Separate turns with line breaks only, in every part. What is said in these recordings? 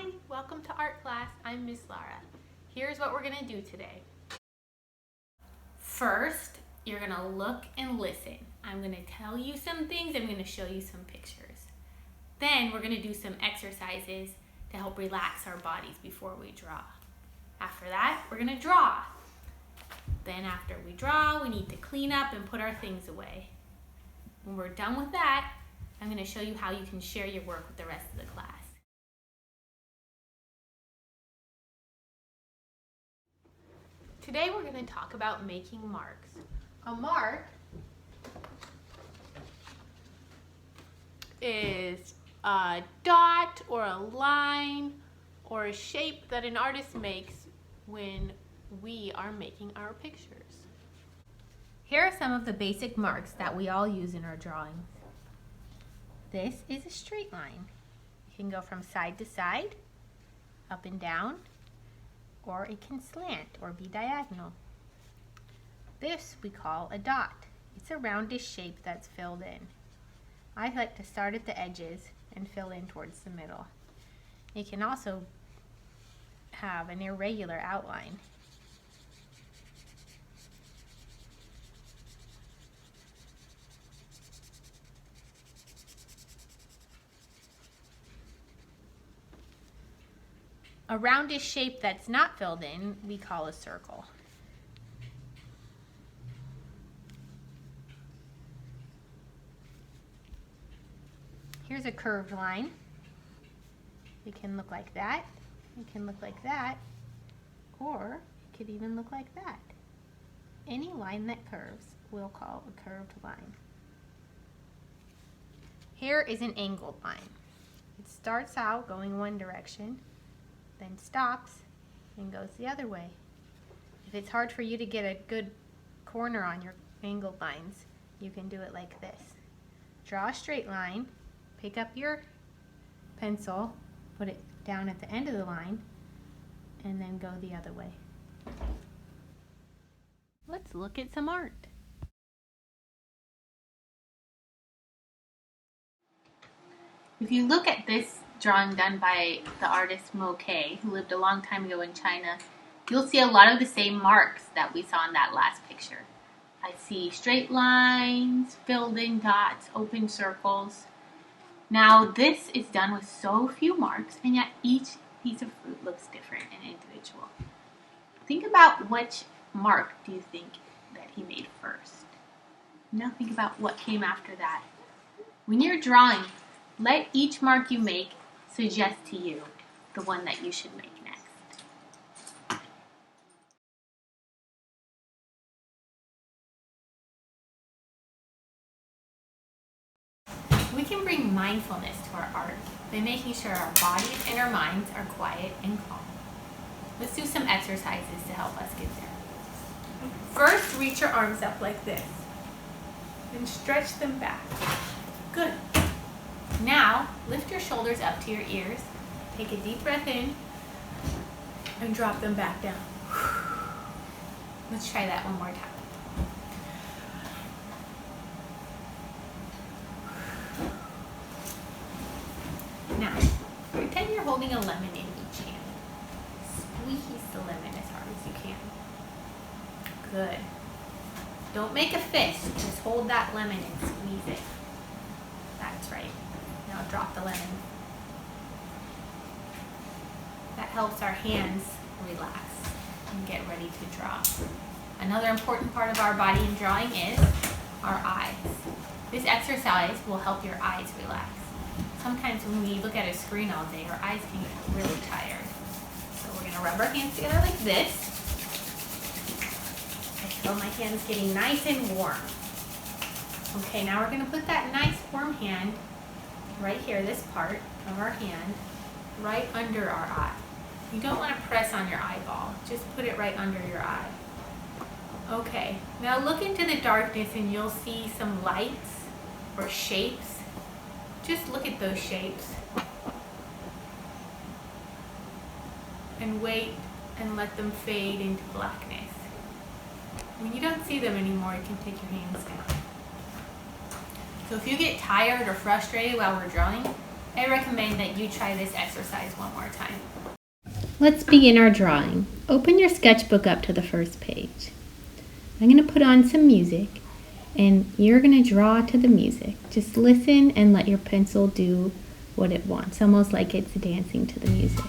Hi, welcome to art class. I'm Miss Lara. Here's what we're gonna do today. First, you're gonna look and listen. I'm gonna tell you some things, I'm gonna show you some pictures. Then we're gonna do some exercises to help relax our bodies before we draw. After that, we're gonna draw. Then after we draw, we need to clean up and put our things away. When we're done with that, I'm gonna show you how you can share your work with the rest of the class. Today we're going to talk about making marks. A mark is a dot or a line or a shape that an artist makes when we are making our pictures. Here are some of the basic marks that we all use in our drawings. This is a straight line. It can go from side to side, up and down, or it can slant or be diagonal. This we call a dot. It's a roundish shape that's filled in. I like to start at the edges and fill in towards the middle. It can also have an irregular outline. A roundish shape that's not filled in, we call a circle. Here's a curved line. It can look like that, it can look like that, or it could even look like that. Any line that curves, we'll call a curved line. Here is an angled line. It starts out going one direction, then stops and goes the other way. If it's hard for you to get a good corner on your angled lines, you can do it like this. Draw a straight line, pick up your pencil, put it down at the end of the line, and then go the other way. Let's look at some art. If you look at this drawing done by the artist Mo Kay, who lived a long time ago in China, you'll see a lot of the same marks that we saw in that last picture. I see straight lines, filled in dots, open circles. Now this is done with so few marks, and yet each piece of fruit looks different and individual. Think about which mark do you think that he made first. Now think about what came after that. When you're drawing, let each mark you make suggest to you the one that you should make next. We can bring mindfulness to our art by making sure our bodies and our minds are quiet and calm. Let's do some exercises to help us get there. First, reach your arms up like this and stretch them back. Good. Now, lift your shoulders up to your ears, take a deep breath in, and drop them back down. Let's try that one more time. Now, pretend you're holding a lemon in each hand. Squeeze the lemon as hard as you can. Good. Don't make a fist, just hold that lemon and squeeze it. That's right. Now drop the lemon. That helps our hands relax and get ready to draw. Another important part of our body in drawing is our eyes. This exercise will help your eyes relax. Sometimes when we look at a screen all day, our eyes can get really tired. So we're going to rub our hands together like this. I feel my hands getting nice and warm. Okay, now we're going to put that nice warm hand right here, this part of our hand, right under our eye. You don't want to press on your eyeball, just put it right under your eye. Okay, now look into the darkness and you'll see some lights or shapes. Just look at those shapes and wait and let them fade into blackness. When you don't see them anymore, you can take your hands down. So if you get tired or frustrated while we're drawing, I recommend that you try this exercise one more time. Let's begin our drawing. Open your sketchbook up to the first page. I'm going to put on some music and you're going to draw to the music. Just listen and let your pencil do what it wants, almost like it's dancing to the music.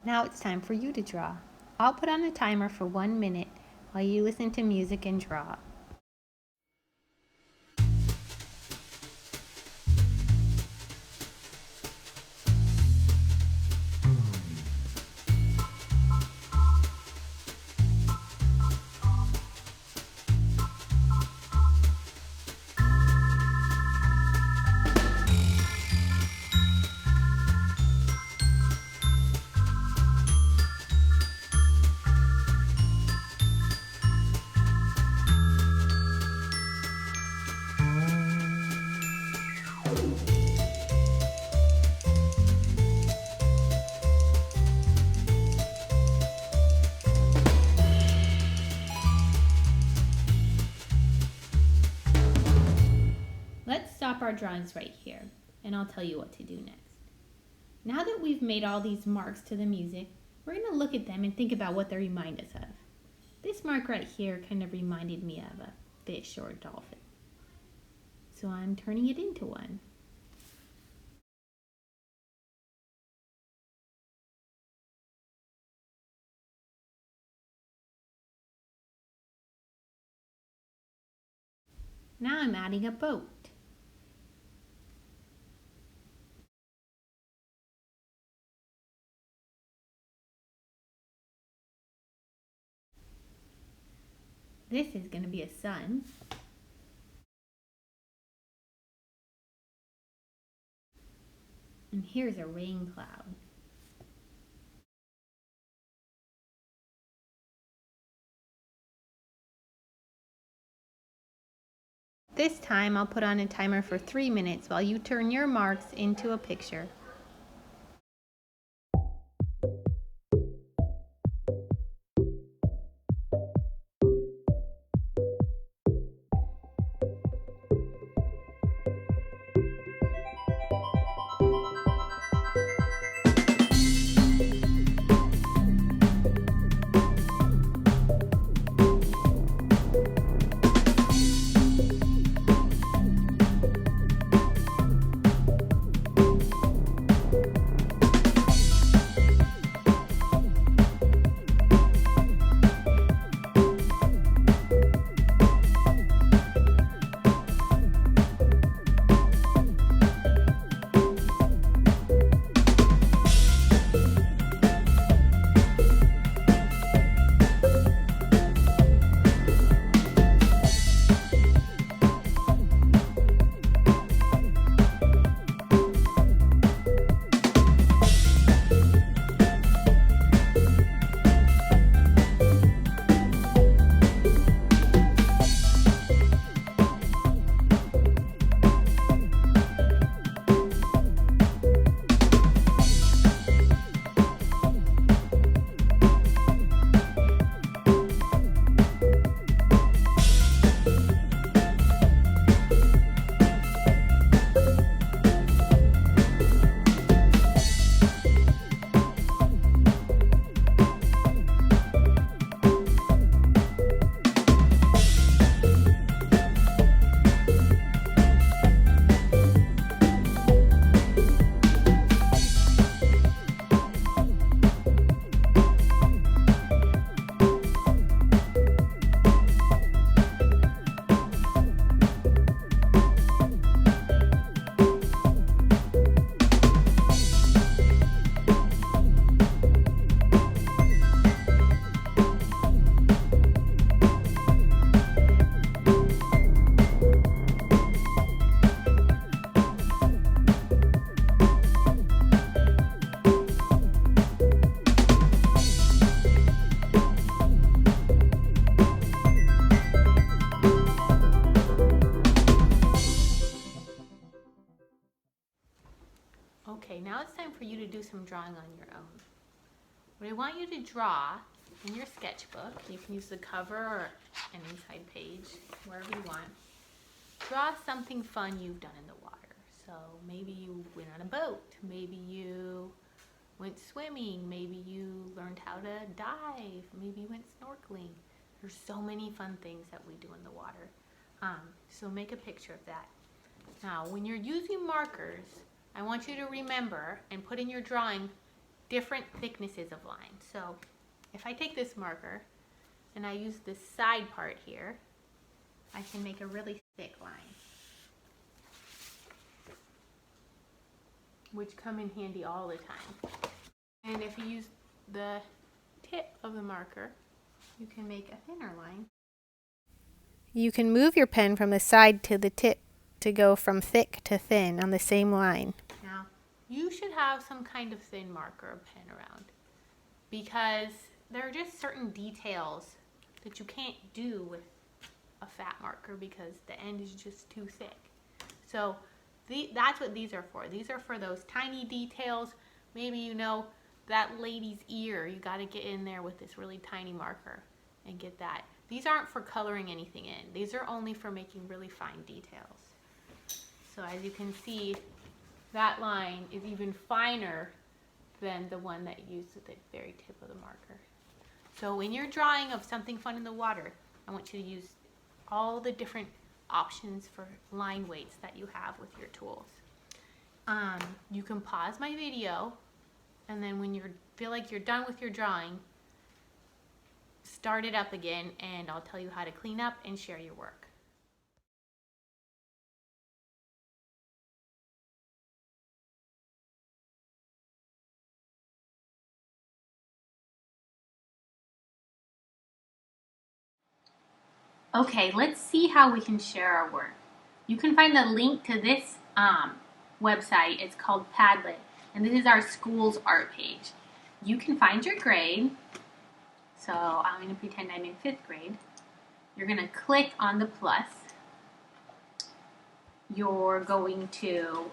Now it's time for you to draw. I'll put on a timer for 1 minute while you listen to music and draw. Let's stop our drawings right here, and I'll tell you what to do next. Now that we've made all these marks to the music, we're going to look at them and think about what they remind us of. This mark right here kind of reminded me of a fish or a dolphin. So I'm turning it into one. Now I'm adding a boat. This is going to be a sun. And here's a rain cloud. This time I'll put on a timer for 3 minutes while you turn your marks into a picture. to do some drawing on your own. What I want you to draw in your sketchbook, you can use the cover or an inside page, wherever you want. Draw something fun you've done in the water. So maybe you went on a boat, maybe you went swimming, maybe you learned how to dive, maybe you went snorkeling. There's so many fun things that we do in the water. So make a picture of that. Now, when you're using markers, I want you to remember and put in your drawing different thicknesses of lines. So if I take this marker and I use this side part here, I can make a really thick line, which come in handy all the time. And if you use the tip of the marker, you can make a thinner line.
You can move your pen from the side to the tip to go from thick to thin on the same line.
Now, you should have some kind of thin marker or pen around, because there are just certain details that you can't do with a fat marker because the end is just too thick. So that's what these are for. These are for those tiny details. Maybe you know that lady's ear, you got to get in there with this really tiny marker and get that. These aren't for coloring anything in. These are only for making really fine details. So as you can see, that line is even finer than the one that you used at the very tip of the marker. So when you're drawing of something fun in the water, I want you to use all the different options for line weights that you have with your tools. You can pause my video, and then when you feel like you're done with your drawing, start it up again, and I'll tell you how to clean up and share your work. Okay, let's see how we can share our work. You can find the link to this website. It's called Padlet, and this is our school's art page. You can find your grade. So I'm going to pretend I'm in 5th grade. You're going to click on the plus. You're going to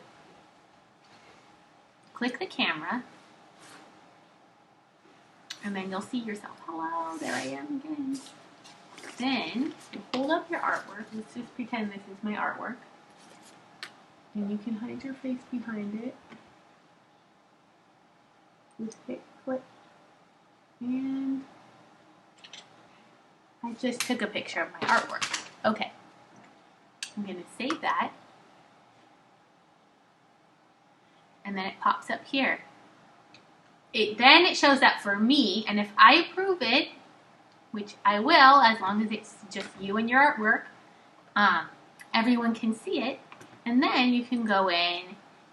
click the camera, and then you'll see yourself. Hello, there I am again. Then you hold up your artwork. Let's just pretend this is my artwork. And you can hide your face behind it. Just hit click. And I just took a picture of my artwork. Okay. I'm going to save that. And then it pops up here. Then it shows up for me, and if I approve it, which I will, as long as it's just you and your artwork, everyone can see it. And then you can go in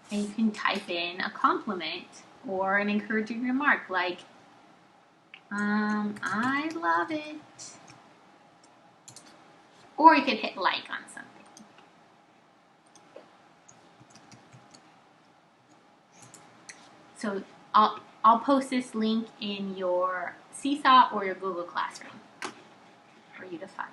and you can type in a compliment or an encouraging remark like, I love it. Or you could hit like on something. So I'll post this link in your Seesaw or your Google Classroom for you to find.